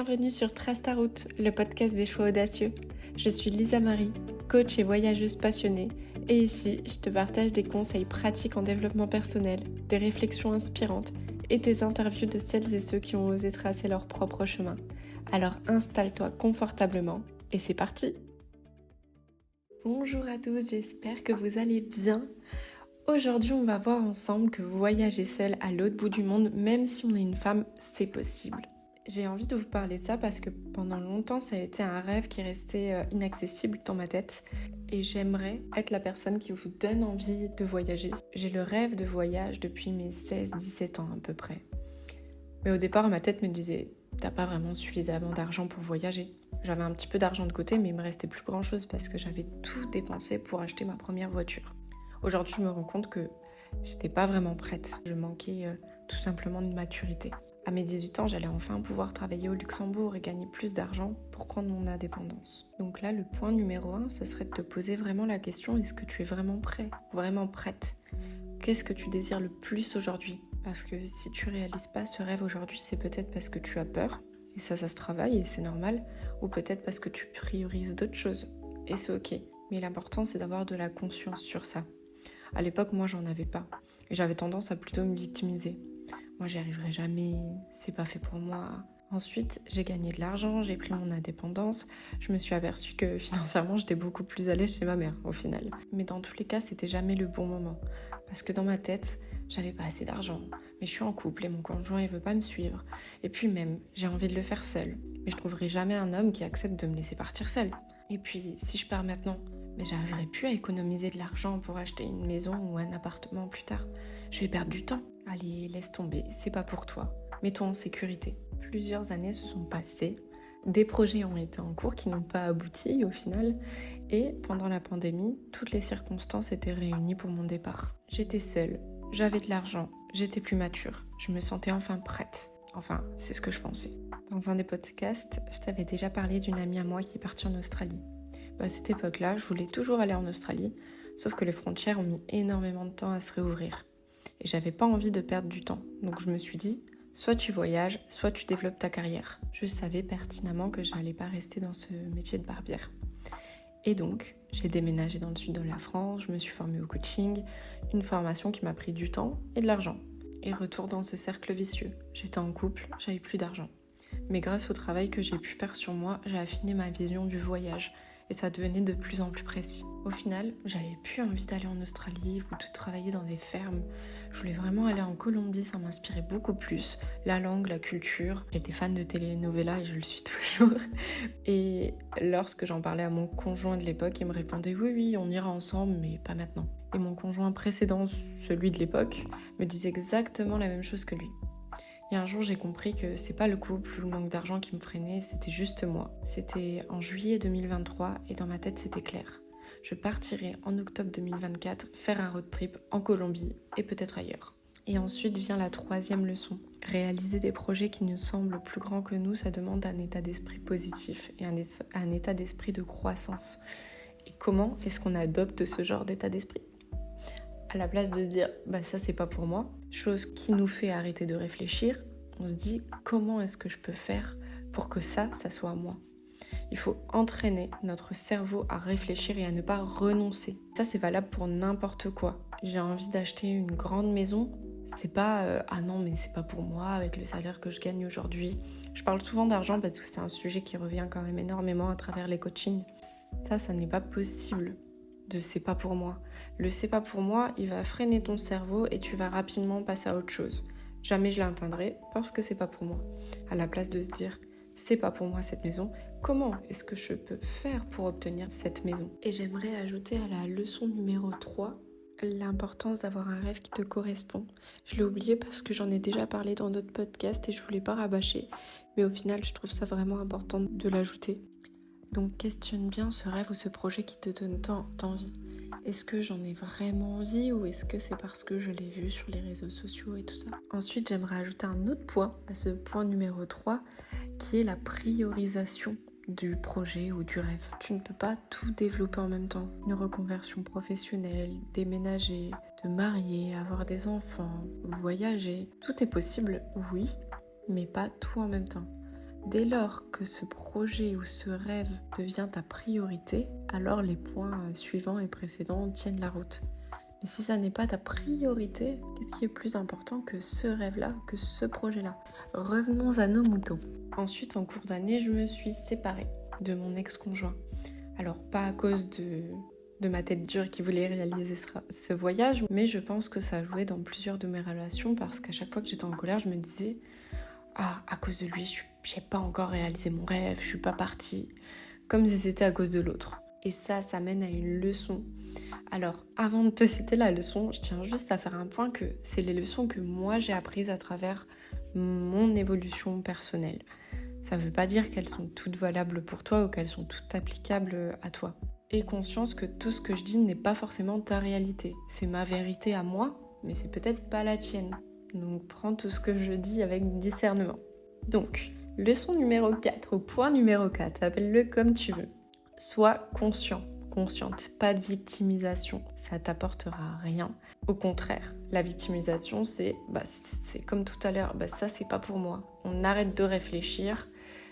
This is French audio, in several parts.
Bienvenue sur Trace ta route, le podcast des choix audacieux. Je suis Lisa Marie, coach et voyageuse passionnée, et ici, je te partage des conseils pratiques en développement personnel, des réflexions inspirantes et des interviews de celles et ceux qui ont osé tracer leur propre chemin. Alors installe-toi confortablement et c'est parti! Bonjour à tous, j'espère que vous allez bien. Aujourd'hui, on va voir ensemble que voyager seule à l'autre bout du monde, même si on est une femme, c'est possible. J'ai envie de vous parler de ça parce que pendant longtemps, ça a été un rêve qui restait inaccessible dans ma tête. Et j'aimerais être la personne qui vous donne envie de voyager. J'ai le rêve de voyage depuis mes 16-17 ans à peu près. Mais au départ, ma tête me disait « T'as pas vraiment suffisamment d'argent pour voyager ». J'avais un petit peu d'argent de côté, mais il me restait plus grand chose parce que j'avais tout dépensé pour acheter ma première voiture. Aujourd'hui, je me rends compte que j'étais pas vraiment prête. Je manquais tout simplement de maturité. À mes 18 ans, j'allais enfin pouvoir travailler au Luxembourg et gagner plus d'argent pour prendre mon indépendance. Donc là, le point numéro 1, ce serait de te poser vraiment la question, est-ce que tu es vraiment prêt, vraiment prête? Qu'est-ce que tu désires le plus aujourd'hui? Parce que si tu réalises pas ce rêve aujourd'hui, c'est peut-être parce que tu as peur, et ça se travaille et c'est normal, ou peut-être parce que tu priorises d'autres choses, et c'est ok. Mais l'important, c'est d'avoir de la conscience sur ça. À l'époque, moi, j'en avais pas, et j'avais tendance à plutôt me victimiser. Moi, j'y arriverai jamais, c'est pas fait pour moi. Ensuite, j'ai gagné de l'argent, j'ai pris mon indépendance. Je me suis aperçue que financièrement, j'étais beaucoup plus à l'aise chez ma mère, au final. Mais dans tous les cas, c'était jamais le bon moment. Parce que dans ma tête, j'avais pas assez d'argent. Mais je suis en couple et mon conjoint, il veut pas me suivre. Et puis même, j'ai envie de le faire seule. Mais je trouverai jamais un homme qui accepte de me laisser partir seule. Et puis, si je pars maintenant, mais j'arriverai plus à économiser de l'argent pour acheter une maison ou un appartement plus tard. Je vais perdre du temps. Allez, laisse tomber, c'est pas pour toi. Mets-toi en sécurité. Plusieurs années se sont passées. Des projets ont été en cours qui n'ont pas abouti au final. Et pendant la pandémie, toutes les circonstances étaient réunies pour mon départ. J'étais seule, j'avais de l'argent, j'étais plus mature. Je me sentais enfin prête. Enfin, c'est ce que je pensais. Dans un des podcasts, je t'avais déjà parlé d'une amie à moi qui est partie en Australie. À cette époque-là, je voulais toujours aller en Australie, sauf que les frontières ont mis énormément de temps à se réouvrir. Et j'avais pas envie de perdre du temps. Donc je me suis dit, soit tu voyages, soit tu développes ta carrière. Je savais pertinemment que je n'allais pas rester dans ce métier de barbière. Et donc, j'ai déménagé dans le sud de la France, je me suis formée au coaching, une formation qui m'a pris du temps et de l'argent. Et retour dans ce cercle vicieux. J'étais en couple, j'avais plus d'argent. Mais grâce au travail que j'ai pu faire sur moi, j'ai affiné ma vision du voyage. Et ça devenait de plus en plus précis. Au final, j'avais plus envie d'aller en Australie ou de travailler dans des fermes. Je voulais vraiment aller en Colombie, ça m'inspirait beaucoup plus. La langue, la culture. J'étais fan de telenovelas et je le suis toujours. Et lorsque j'en parlais à mon conjoint de l'époque, il me répondait oui, on ira ensemble, mais pas maintenant. Et mon conjoint précédent, celui de l'époque, me disait exactement la même chose que lui. Et un jour, j'ai compris que c'est pas le couple ou le manque d'argent qui me freinait, c'était juste moi. C'était en juillet 2023 et dans ma tête, c'était clair. Je partirai en octobre 2024 faire un road trip en Colombie et peut-être ailleurs. Et ensuite vient la troisième leçon. Réaliser des projets qui nous semblent plus grands que nous, ça demande un état d'esprit positif et un état d'esprit de croissance. Et comment est-ce qu'on adopte ce genre d'état d'esprit ? À la place de se dire « ça c'est pas pour moi », chose qui nous fait arrêter de réfléchir, on se dit « comment est-ce que je peux faire pour que ça soit moi ?» Il faut entraîner notre cerveau à réfléchir et à ne pas renoncer. Ça c'est valable pour n'importe quoi. J'ai envie d'acheter une grande maison, c'est pas ah non mais c'est pas pour moi avec le salaire que je gagne aujourd'hui. Je parle souvent d'argent parce que c'est un sujet qui revient quand même énormément à travers les coachings. Ça n'est pas possible. De c'est pas pour moi. Le c'est pas pour moi, il va freiner ton cerveau et tu vas rapidement passer à autre chose. Jamais je l'atteindrai parce que c'est pas pour moi. À la place de se dire c'est pas pour moi cette maison, comment est-ce que je peux faire pour obtenir cette maison? Et j'aimerais ajouter à la leçon numéro 3 l'importance d'avoir un rêve qui te correspond. Je l'ai oublié parce que j'en ai déjà parlé dans d'autres podcasts et je voulais pas rabâcher, mais au final je trouve ça vraiment important de l'ajouter. Donc questionne bien ce rêve ou ce projet qui te donne tant d'envie. Est-ce que j'en ai vraiment envie ou est-ce que c'est parce que je l'ai vu sur les réseaux sociaux et tout ça? Ensuite, j'aimerais ajouter un autre point à ce point numéro 3 qui est la priorisation du projet ou du rêve. Tu ne peux pas tout développer en même temps. Une reconversion professionnelle, déménager, te marier, avoir des enfants, voyager. Tout est possible, oui, mais pas tout en même temps. Dès lors que ce projet ou ce rêve devient ta priorité, alors les points suivants et précédents tiennent la route. Mais si ça n'est pas ta priorité, qu'est-ce qui est plus important que ce rêve-là, que ce projet-là? Revenons à nos moutons. Ensuite, en cours d'année, je me suis séparée de mon ex-conjoint. Alors, pas à cause de ma tête dure qui voulait réaliser ce voyage, mais je pense que ça jouait dans plusieurs de mes relations parce qu'à chaque fois que j'étais en colère, je me disais « Ah, à cause de lui, je n'ai pas encore réalisé mon rêve, je suis pas partie. » Comme si c'était à cause de l'autre. Et ça mène à une leçon. Alors, avant de te citer la leçon, je tiens juste à faire un point que c'est les leçons que moi j'ai apprises à travers mon évolution personnelle. Ça ne veut pas dire qu'elles sont toutes valables pour toi ou qu'elles sont toutes applicables à toi. Aie conscience que tout ce que je dis n'est pas forcément ta réalité. C'est ma vérité à moi, mais c'est peut-être pas la tienne. Donc prends tout ce que je dis avec discernement. Donc, leçon numéro 4, ou point numéro 4, appelle-le comme tu veux. Sois consciente, pas de victimisation, ça t'apportera rien. Au contraire, la victimisation, c'est comme tout à l'heure, ça c'est pas pour moi. On arrête de réfléchir,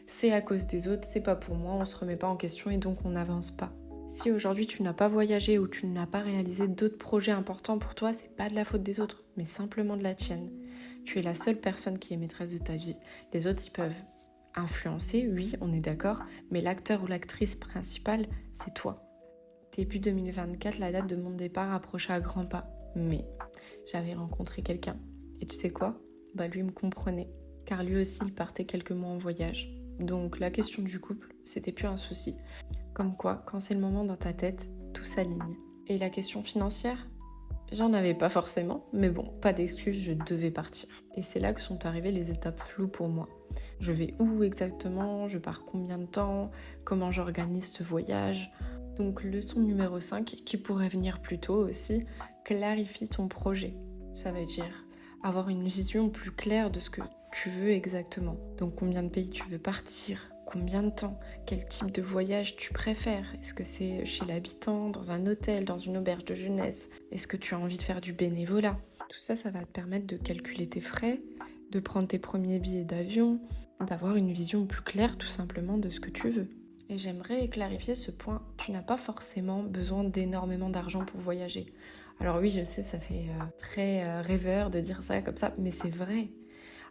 c'est à cause des autres, c'est pas pour moi, on se remet pas en question et donc on n'avance pas. Si aujourd'hui tu n'as pas voyagé ou tu n'as pas réalisé d'autres projets importants pour toi, c'est pas de la faute des autres, mais simplement de la tienne. Tu es la seule personne qui est maîtresse de ta vie. Les autres, ils peuvent influencer, oui, on est d'accord, mais l'acteur ou l'actrice principale, c'est toi. Début 2024, la date de mon départ approchait à grands pas, mais j'avais rencontré quelqu'un. Et tu sais quoi ? Lui me comprenait, car lui aussi, il partait quelques mois en voyage. Donc la question du couple, c'était plus un souci. Comme quoi, quand c'est le moment dans ta tête, tout s'aligne. Et la question financière ? J'en avais pas forcément, mais bon, pas d'excuse, je devais partir. Et c'est là que sont arrivées les étapes floues pour moi. Je vais où exactement ? Je pars combien de temps ? Comment j'organise ce voyage ? Donc leçon numéro 5, qui pourrait venir plus tôt aussi, clarifie ton projet. Ça veut dire avoir une vision plus claire de ce que tu veux exactement. Donc combien de pays tu veux partir ? Combien de temps ? Quel type de voyage tu préfères ? Est-ce que c'est chez l'habitant, dans un hôtel, dans une auberge de jeunesse ? Est-ce que tu as envie de faire du bénévolat ? Tout ça, ça va te permettre de calculer tes frais, de prendre tes premiers billets d'avion, d'avoir une vision plus claire tout simplement de ce que tu veux. Et j'aimerais clarifier ce point, tu n'as pas forcément besoin d'énormément d'argent pour voyager. Alors oui, je sais, ça fait très rêveur de dire ça comme ça, mais c'est vrai.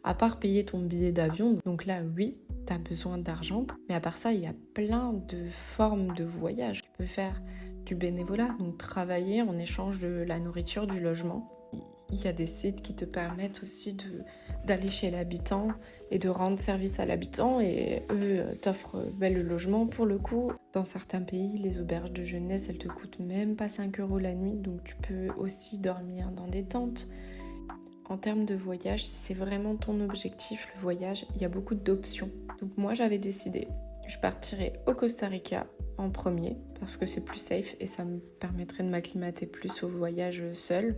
À part payer ton billet d'avion, donc là oui, tu as besoin d'argent, mais à part ça, il y a plein de formes de voyage. Tu peux faire du bénévolat, donc travailler en échange de la nourriture, du logement. Il y a des sites qui te permettent aussi d'aller chez l'habitant et de rendre service à l'habitant et eux t'offrent le logement pour le coup. Dans certains pays, les auberges de jeunesse, elles te coûtent même pas 5 € la nuit, donc tu peux aussi dormir dans des tentes. En termes de voyage, si c'est vraiment ton objectif, le voyage, il y a beaucoup d'options. Donc moi, j'avais décidé, je partirais au Costa Rica en premier, parce que c'est plus safe et ça me permettrait de m'acclimater plus au voyage seul.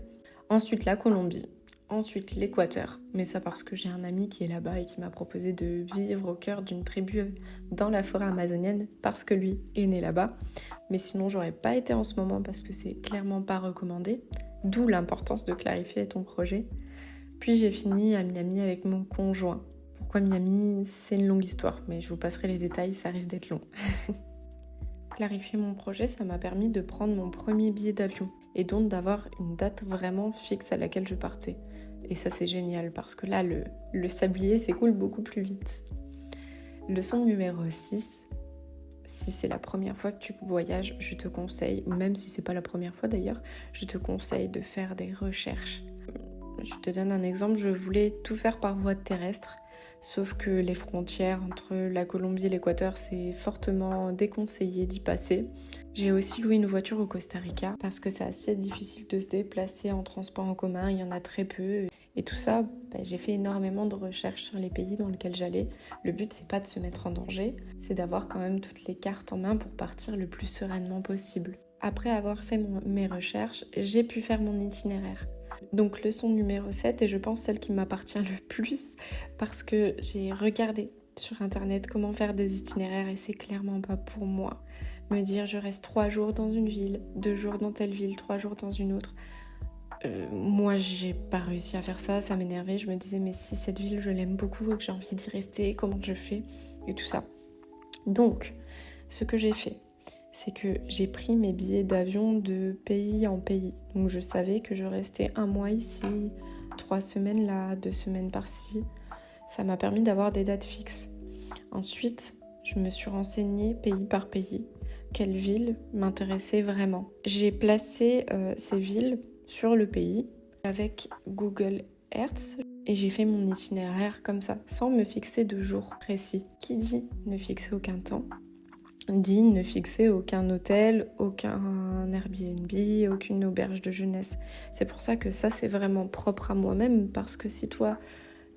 Ensuite, la Colombie. Ensuite, l'Équateur. Mais ça parce que j'ai un ami qui est là-bas et qui m'a proposé de vivre au cœur d'une tribu dans la forêt amazonienne parce que lui est né là-bas. Mais sinon, j'aurais pas été en ce moment parce que c'est clairement pas recommandé. D'où l'importance de clarifier ton projet. Puis j'ai fini à Miami avec mon conjoint. Pourquoi Miami ? C'est une longue histoire, mais je vous passerai les détails, ça risque d'être long. Clarifier mon projet, ça m'a permis de prendre mon premier billet d'avion et donc d'avoir une date vraiment fixe à laquelle je partais. Et ça, c'est génial parce que là, le sablier s'écoule beaucoup plus vite. Leçon numéro 6. Si c'est la première fois que tu voyages, je te conseille, même si c'est pas la première fois d'ailleurs, je te conseille de faire des recherches. Je te donne un exemple, je voulais tout faire par voie terrestre, sauf que les frontières entre la Colombie et l'Équateur, c'est fortement déconseillé d'y passer. J'ai aussi loué une voiture au Costa Rica parce que c'est assez difficile de se déplacer en transport en commun, il y en a très peu. Et tout ça, j'ai fait énormément de recherches sur les pays dans lesquels j'allais. Le but, c'est pas de se mettre en danger, c'est d'avoir quand même toutes les cartes en main pour partir le plus sereinement possible. Après avoir fait mes recherches, j'ai pu faire mon itinéraire. Donc leçon numéro 7, et je pense celle qui m'appartient le plus, parce que j'ai regardé sur internet comment faire des itinéraires et c'est clairement pas pour moi. Me dire je reste 3 jours dans une ville, 2 jours dans telle ville, 3 jours dans une autre. Moi, j'ai pas réussi à faire ça, ça m'énervait. Je me disais, mais si cette ville, je l'aime beaucoup et que j'ai envie d'y rester, comment je fais? Et tout ça. Donc, ce que j'ai fait, c'est que j'ai pris mes billets d'avion de pays en pays. Donc, je savais que je restais 1 mois ici, 3 semaines là, 2 semaines par-ci. Ça m'a permis d'avoir des dates fixes. Ensuite, je me suis renseignée pays par pays, quelle ville m'intéressait vraiment. J'ai placé ces villes sur le pays avec Google Earth et j'ai fait mon itinéraire comme ça, sans me fixer de jour précis. Qui dit ne fixer aucun temps, dit ne fixer aucun hôtel, aucun Airbnb, aucune auberge de jeunesse. C'est pour ça que ça, c'est vraiment propre à moi-même, parce que si toi,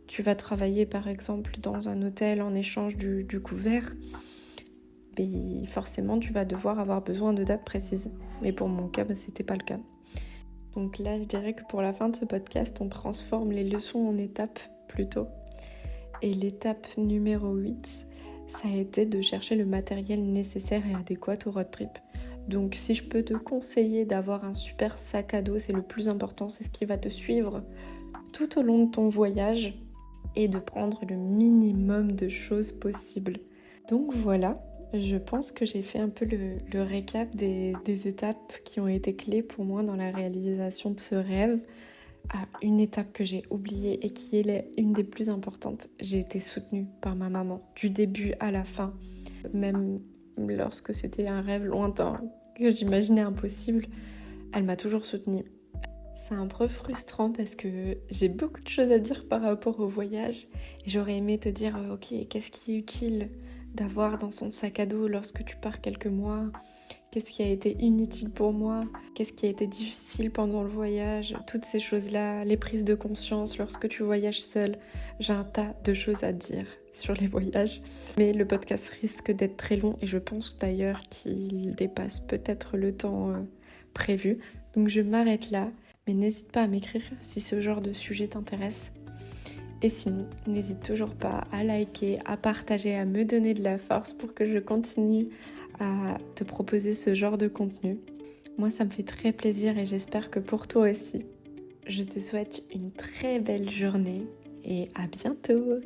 tu vas travailler par exemple dans un hôtel en échange du couvert, ben, forcément tu vas devoir avoir besoin de dates précises. Mais pour mon cas, c'était pas le cas. Donc là, je dirais que pour la fin de ce podcast, on transforme les leçons en étapes plutôt. Et l'étape numéro 8, ça a été de chercher le matériel nécessaire et adéquat au road trip. Donc si je peux te conseiller d'avoir un super sac à dos, c'est le plus important, c'est ce qui va te suivre tout au long de ton voyage et de prendre le minimum de choses possibles. Donc voilà, je pense que j'ai fait un peu le récap des étapes qui ont été clés pour moi dans la réalisation de ce rêve. Une étape que j'ai oubliée et qui est une des plus importantes, j'ai été soutenue par ma maman du début à la fin, même lorsque c'était un rêve lointain que j'imaginais impossible, elle m'a toujours soutenue. C'est un peu frustrant parce que j'ai beaucoup de choses à dire par rapport au voyage et j'aurais aimé te dire ok, qu'est-ce qui est utile d'avoir dans son sac à dos lorsque tu pars quelques mois, qu'est-ce qui a été inutile pour moi, qu'est-ce qui a été difficile pendant le voyage, toutes ces choses-là, les prises de conscience lorsque tu voyages seul. J'ai un tas de choses à dire sur les voyages, mais le podcast risque d'être très long et je pense d'ailleurs qu'il dépasse peut-être le temps prévu. Donc je m'arrête là, mais n'hésite pas à m'écrire si ce genre de sujet t'intéresse. Et sinon, n'hésite toujours pas à liker, à partager, à me donner de la force pour que je continue à te proposer ce genre de contenu. Moi, ça me fait très plaisir et j'espère que pour toi aussi. Je te souhaite une très belle journée et à bientôt!